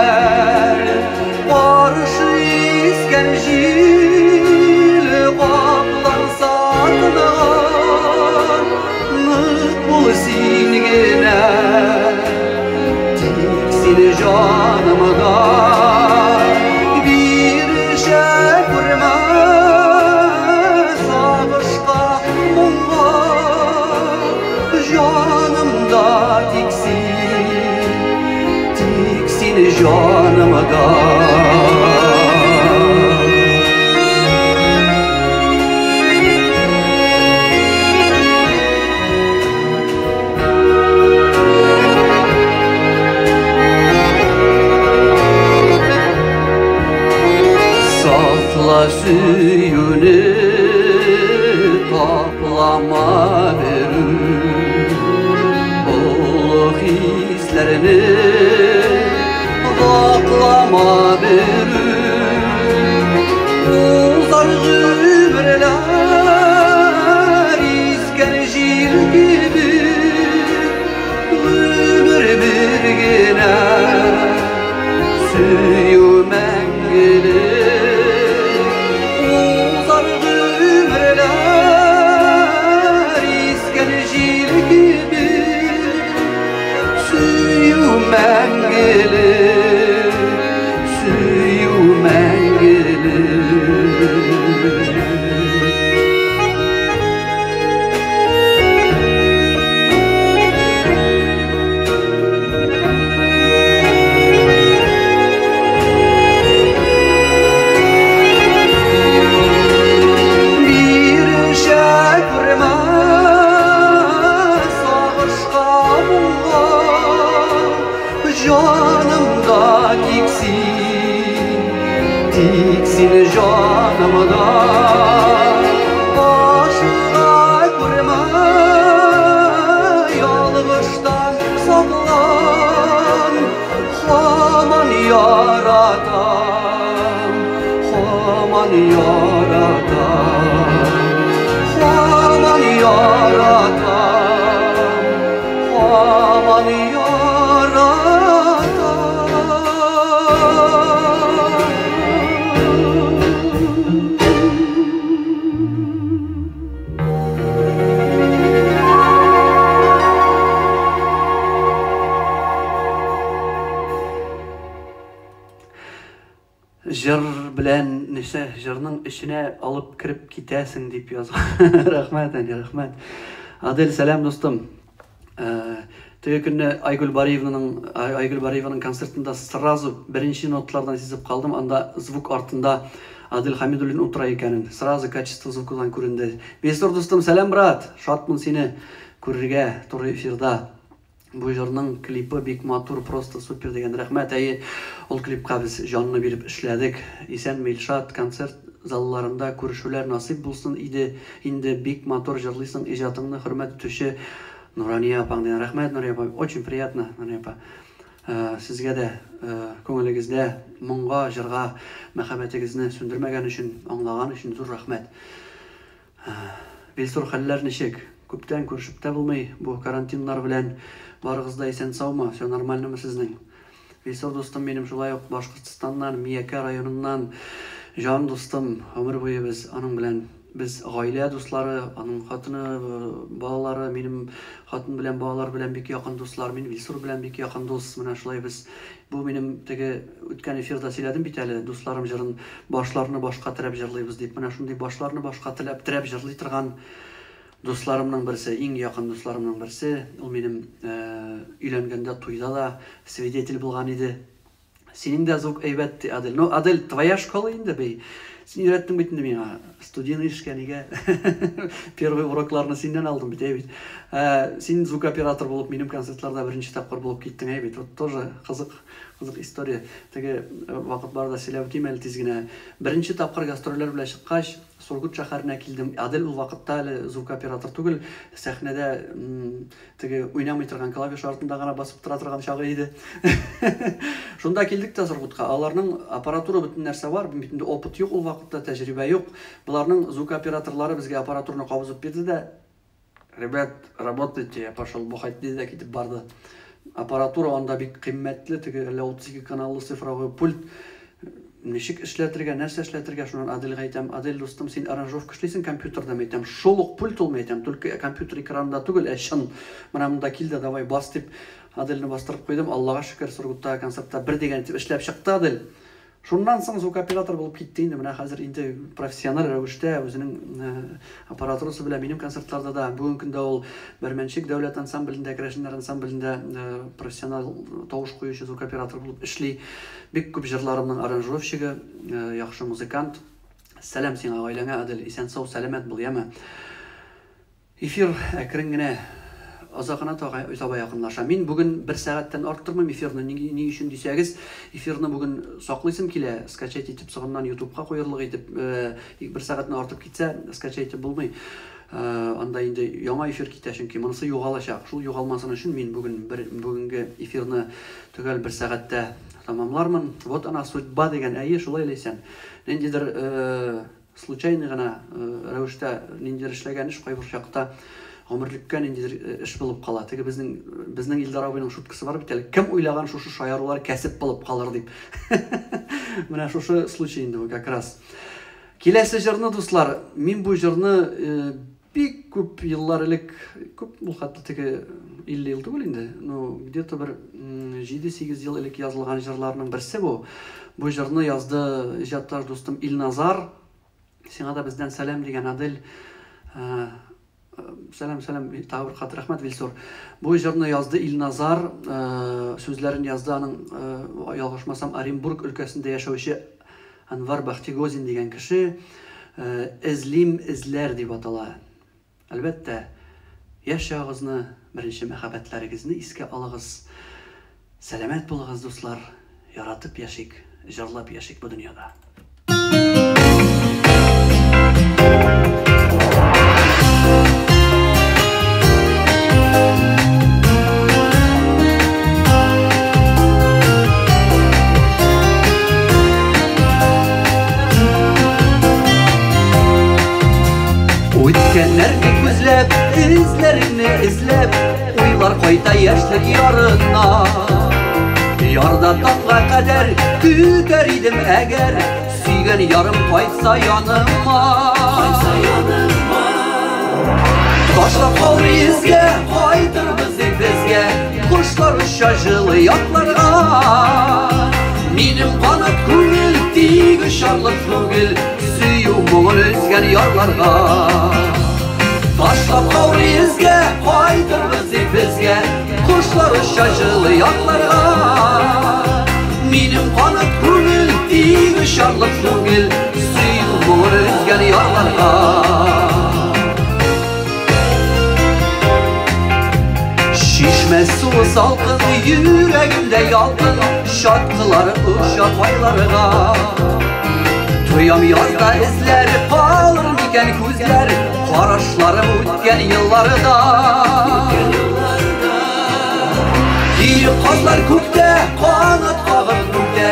Barışı iskencil Paplansa tınar Mıkbul singine Tiksin canımda Bir şey görme Sağışka mumma Canımda tiksin canımda Safla suyunu taplama verir Olu hislerini vaklama verir Uzar ömürler iskencil gibi Ömür birgine suyu mengili Suyu mengili Bir şey görme Sağışka bulma Canımda tiksin canımda Aşığa görme Yalgıştan saklan Haman yaratan Haman yaratan Haman yaratan Haman yaratan Jır bilen nese jırның içine alıp kirip kitesin deyip yazgan. Rahmet anne, rahmet. Adel selam dostum. Tege günü Aygül Bariyeva'nın konsertinde sразу birinci notlardan sezip kaldım. Anda звук артында Adil Hamidulin otura ekanin. Sразу качество звукудан көрінді. Бесор достum selam брат. Шатмын seni көрерге туры эфирда. Bu jırның klipi bek матур, просто супер деген рахмет. Ол клипқа biz жанны беріп işledik. Isen Melşat konser залларында көрішулер насип болсын. Инде бек матур жырлыйсың, ижатыңны hürmet түші. Нурания апаң деген рахмет, Нурания апа. Очень приятно, Нурания апа. Sizге де көңіліңізде мұңға, жырға, мәхәббәтіңізді сөндірмеген үшін, аңлаған үшін зор рахмет. Белсор хәлләр ничек? Күптән күрешеп тә булмый, бу карантиннар белән барыгызда исән саумы? Все нормальнымы сезнең? Белсор достым минем шулай ук Башкортстаннан, Мияке районыннан жан достым, ömür boyu biz аның белән Biz гаилә дуслары, аның хатыны, балалары, минем хатын белән балалар белән бик якын дуслар, мин Вилсур белән бик якын дус. Менә шулай biz бу минем теге үткән эфирда сөйләдем бит әле, дусларым җырын башларны башка терәп җырлыйбыз дип. Менә шундый башларны башка терәп җырлый торган дусларымның берсе, иң якын дусларымның берсе, ул минем өйләнгәндә туйда да свидетель булган иде. Синең дә звук әйбәт, Адель. Ну, Адель, твоя школа инде бей. Син өйрәттең бит инде миңа. Студент эшкә нигә? Первый урокларны синнән алдым бит, бит. Син звук оператор булып, минем концертларда беренче тапкыр булып киттең, бит. Вот тоже кызык история. Теге вакыт барда сөйләп үтим әле тиз генә. Беренче тапкыр гастрольләр белән чыккач, Сургут шәһәренә килдем. Адель ул вакытта әле звук оператор түгел, сәхнәдә теге уйнамый торган клавиш артында гына басып тора торган чагы иде. Шунда килдек тә Сургутка. Аларның аппаратура бөтен нәрсә бар, бит инде опыт юк ул вакытта, тәҗрибә юк. Буларның звук операторлары безгә аппаратураны кабызып бирде дә, ребят, работайте, я пошел бухать диде, китеп барды. Аппаратура анда бик кыйммәтле, теге 32 каналлы цифровой пульт. Ничек эшләтергә, нәрсә эшләтергә, шуннан Аделгә әйтәм, Адель дустым, син аранжировка эшлисең компьютерда, әйтәм, шул ук пульт ул, әйтәм, только компьютер экранында түгел, чын. Менә монда кил дә, давай бас дип, Адельне бастырып куйдым. Аллага шөкер, Сургутта концертта бер дигән итеп эшләп чыкты Адель. Шуннан соң звук оператор булып китте инде. Менә хәзер инде профессиональ рәвештә үзенең аппаратурасы белән минем концертларда да бүген көндә ул Бәрмәнчек дәүләт ансамблендә, Крәшеннәр ансамблендә профессиональ тавыш куючы звук оператор булып эшли. Бик күп җырларымның аранжировщигы, яхшы музыкант. Сәлам сиңа, гаиләңә, Адель, исән сау, сәламәт бул, яме. Эфир әкрен генә азакына таба якынлаша. Мин бүген 1 сәгатьтән арттырмыйм эфирны. Ни өчен дисәгез, эфирны бүген саклыйсым килә, скачать итеп сыгыннан YouTube'ка куярлык итеп, 1 сәгатьне артып китсә, скачать итеп булмый. Анда инде яңа эфир китә, чөнки монысы югалачак. Шул югалмасын өчен мин бүгенге эфирны төгәл 1 сәгатьтә тамамлармын. Вот она судьба дигән әйе, шулай ләйсән. Ниндидер случайный гына рәвештә ниндидер эшләгән эш кайбер чакта гомерлеккә ниндидер эш булып кала. Теге безнең Илдар абыйның шуткасы бар бит әле. Кем уйлаган шушы шаярулар кәсеп булып калыр дип. Менә шушы случай инде как раз. Киләсе җырны дуслар, мин бу җырны бик күп еллар элек, күп бу хәтта теге 50 ел түгел инде. Ну, где-то бер 7-8 ел элек язылган җырларның берсе бу. Бу җырны язды иҗатташ дустым Илназар. Сиңа да бездән сәлам дигән Адель. Сәлам, тагы бер кат рәхмәт Вилсур. Бу җырны язды Илназар, сүзләрен язды аның ялгышмасам Оренбург өлкәсендә яшәүче Анвар Бахтигозин дигән кеше. Эзлим эзләр дип атала. Әлбәттә, яшь чагыгызны, беренче мәхәббәтләрегезне искә алыгыз. Сәламәт булыгыз дуслар, яратып яшик, җырлап яшик бу дөньяда. Үткәннәрне күзләп, изләреңне эзләп, уйлар кайта яшьлек ярына. Ярда таңга кадәр көтәр идем әгәр, сөйгән ярым кайтса яныма. Ташлап калды изгә, кайтырбыз безгә, кошлар оча җылы якларга. Минем канат күңел тик очарлык түгел, сөю моңын өзгән ярларга. Ташлап калды изгә, кайтырбыз безгә, кошлар оча җылы якларга. Минем канат күңел тик очарлык түгел, сөю моңын өзгән ярларга. Шишмә суы салкын, йөрәгемдә ялкын, шаткылары ошак айларга. Тоям язда эзләр, калыр микән күзләр, карашларым үткән елларда. Киеп казлар күктә, канат кагып күктә,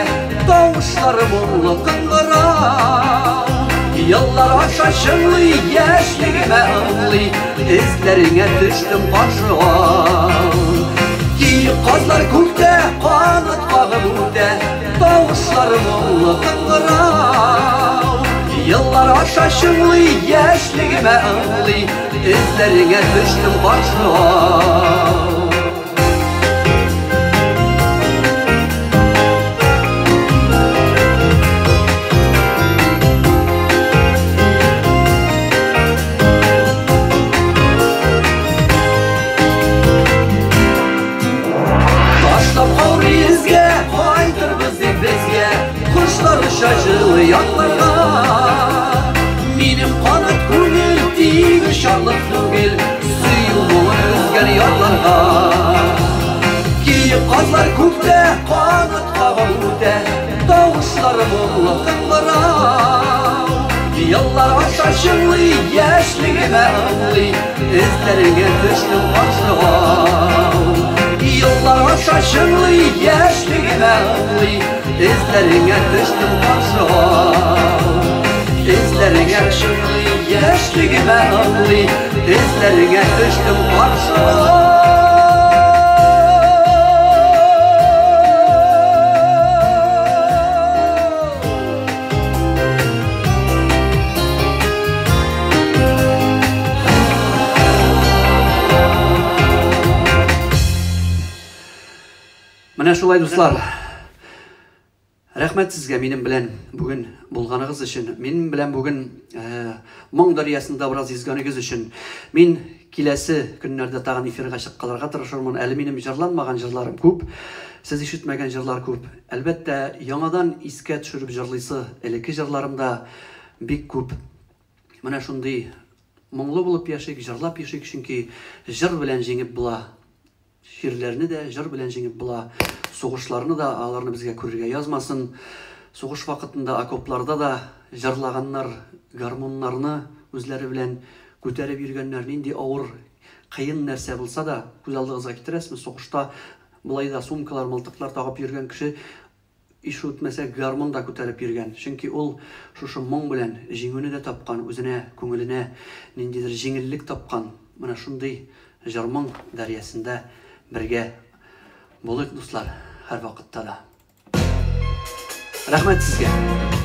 тавышлары моңлы кыңгыра. Yıllar aşa şınlый, яшьлегемә ыңлый, эзләреңә төштем каршыга. Киеп казлар күктә, канат кагып үтә, тавышлары моңлы кыңгыра. Yıllar aşa şınlı, yaşligime ığlı, izlerine düştüm karşı. Şaşılı yanlarga Benim kanat gönül değil şarlık tügül Suyumun özgen yanlarga Giyip kazlar kökte kanat kavan öte Davuşlarım oğlu kınlara Yıllar aşa şınlı yaşligime ığlı İzlerine düştüm karşığa Yıllar aşa şınlı yaşligime ığlı İzlerine düştüm karşığa İzlerine şınlı yaşligime ığlı İzlerine düştüm karşığa Менә шулай дуслар. Рәхмәт сезгә минем белән бүген булганыгыз өчен. Минем белән бүген моң дәрьясында бераз изгәнегез өчен. Мин киләсе көннәрдә тагын эфирга чыкканларга тырышырмын. Әле минем җырланмаган җырларым күп. Сез ишетмәгән җырлар күп. Әлбәттә, яңадан искә төшереп җырлыйсы элекке җырларымда бик күп. Менә шундый моңлы булып яшик, җырлап яшик, чөнки җыр белән җиңеп була. Şiirlerini de, jır bilen жеңіп була, соғышларны да аларны безгә күрергә язмасын. Соғыш вакытында окопларда да жырлаганнар гармоннарны үзләре белән күтәреп йөргәннәр, нинди авыр, кыен нәрсә булса да күз алдыгызга китерәсезме? Соғышта булай да сумкалар, мылтыклар тагып йөргән кеше иш үтмәсә гармон да күтәреп йөргән. Чөнки ул шушы моң белән җиңүне дә тапкан, үзенә, күңеленә ниндидер җиңеллек тапкан. Менә шундый җыр-моң дәрьясында бергә булыйк дуслар, һәр вакытта да. Рәхмәт сезгә.